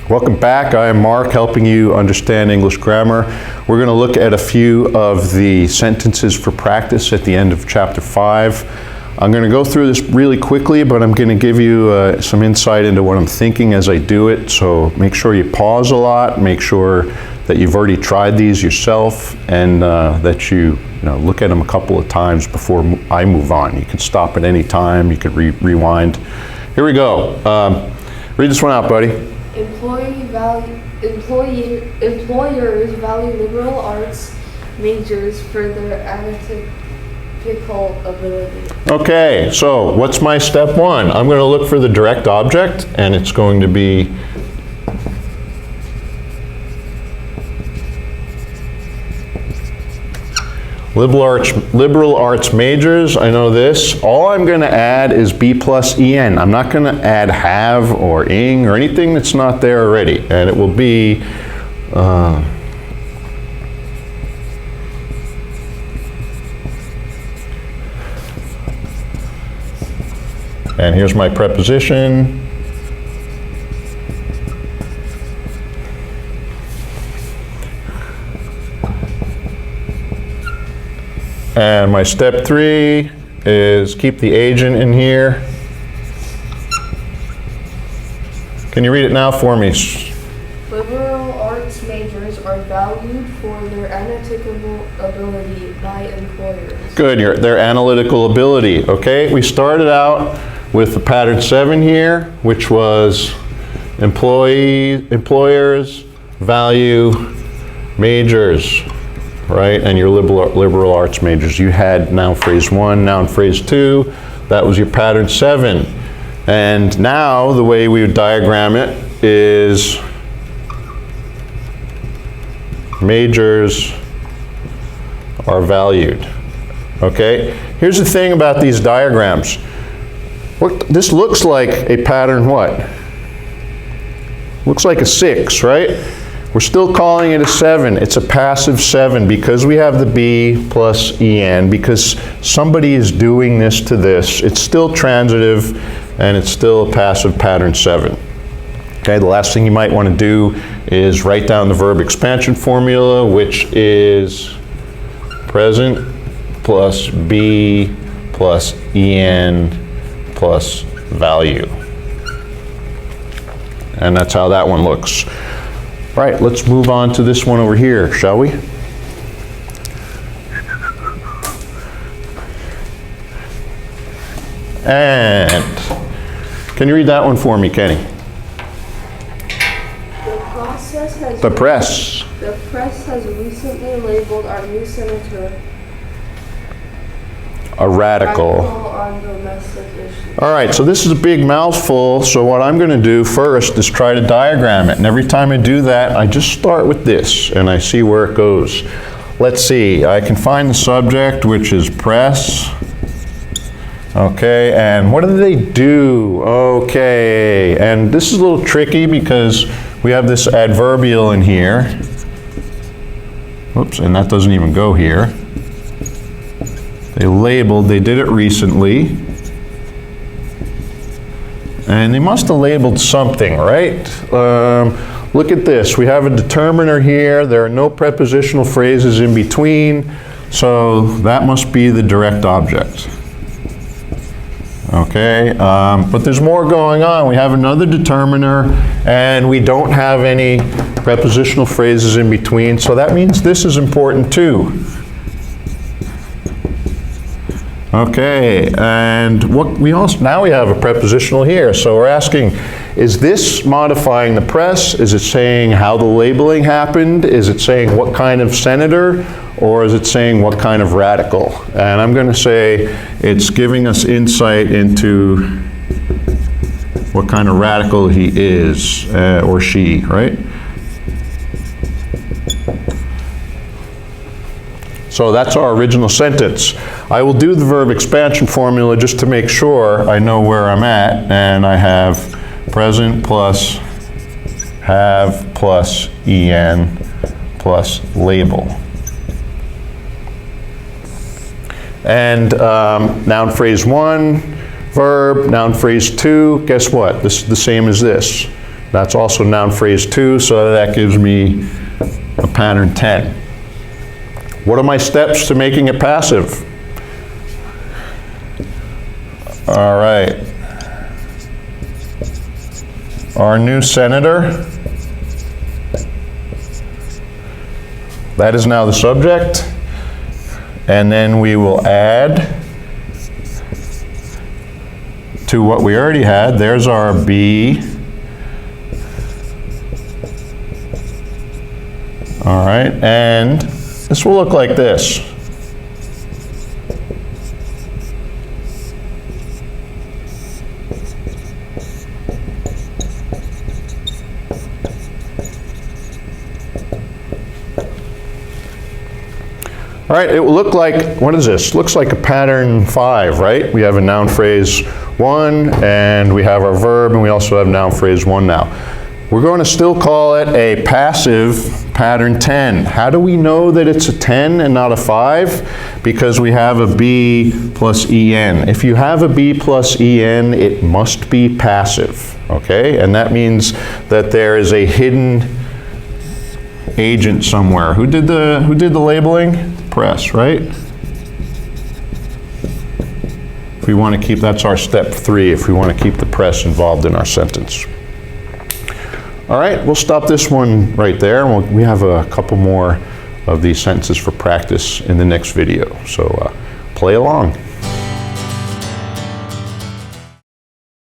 Welcome back. I am Mark, helping you understand English grammar. We're going to look at a few of the sentences for practice at the end of chapter 5. I'm going to go through this really quickly, but I'm going to give you some insight into what I'm thinking as I do it. So make sure you pause a lot, make sure that you've already tried these yourself, and that you look at them a couple of times before I move on. You can stop at any time, you could rewind. Here we go. Read this one out, buddy. Employers value liberal arts majors for their analytical ability. Okay, so what's my step one? I'm going to look for the direct object, and it's going to be liberal arts majors. I know this. All I'm going to add is B plus EN. I'm not going to add have or ing or anything that's not there already. And it will be and here's my preposition. And my step 3 is keep the agent in here. Can you read it now for me? Liberal arts majors are valued for their analytical ability by employers. Good, their analytical ability. Okay, we started out with the pattern 7 here, which was employers value majors. Right, and your liberal arts majors. You had noun phrase 1, noun phrase 2. That was your pattern 7. And now the way we would diagram it is majors are valued. Okay, here's the thing about these diagrams. This looks like a pattern what? Looks like a 6, right? We're still calling it a 7. It's a passive 7 because we have the B plus EN, because somebody is doing this to this. It's still transitive, and it's still a passive pattern 7. Okay, the last thing you might want to do is write down the verb expansion formula, which is present plus B plus EN plus value. And that's how that one looks. Right, let's move on to this one over here, shall we? And can you read that one for me, Kenny? The press has recently labeled our new senator a radical on domestic issues. All right, so this is a big mouthful, so what I'm going to do first is try to diagram it. And every time I do that, I just start with this, and I see where it goes. Let's see, I can find the subject, which is press. Okay, and what do they do? Okay, and this is a little tricky because we have this adverbial in here. Whoops, and that doesn't even go here. They did it recently. And they must have labeled something, right? Look at this. We have a determiner here. There are no prepositional phrases in between. So that must be the direct object. Okay, but there's more going on. We have another determiner, and we don't have any prepositional phrases in between. So that means this is important too. Okay, and now we have a prepositional here. So we're asking, is this modifying the press? Is it saying how the labeling happened? Is it saying what kind of senator? Or is it saying what kind of radical? And I'm going to say it's giving us insight into what kind of radical he is, or she, right? So that's our original sentence. I will do the verb expansion formula just to make sure I know where I'm at, and I have present plus have plus en plus label. And noun phrase 1, verb, noun phrase 2, guess what? This is the same as this. That's also noun phrase 2, so that gives me a pattern 10. What are my steps to making it passive? All right. Our new senator. That is now the subject. And then we will add to what we already had. There's our be. All right, and this will look like this. All right, it will look like, what is this? Looks like a pattern 5, right? We have a noun phrase 1, and we have our verb, and we also have noun phrase 1 now. We're going to still call it a passive pattern 10. How do we know that it's a 10 and not a 5? Because we have a be plus en. If you have a be plus en, it must be passive, okay? And that means that there is a hidden agent somewhere. Who did the labeling? Press, right? If we want to keep, that's our step 3, if we want to keep the press involved in our sentence. All right, we'll stop this one right there. We have a couple more of these sentences for practice in the next video, so play along.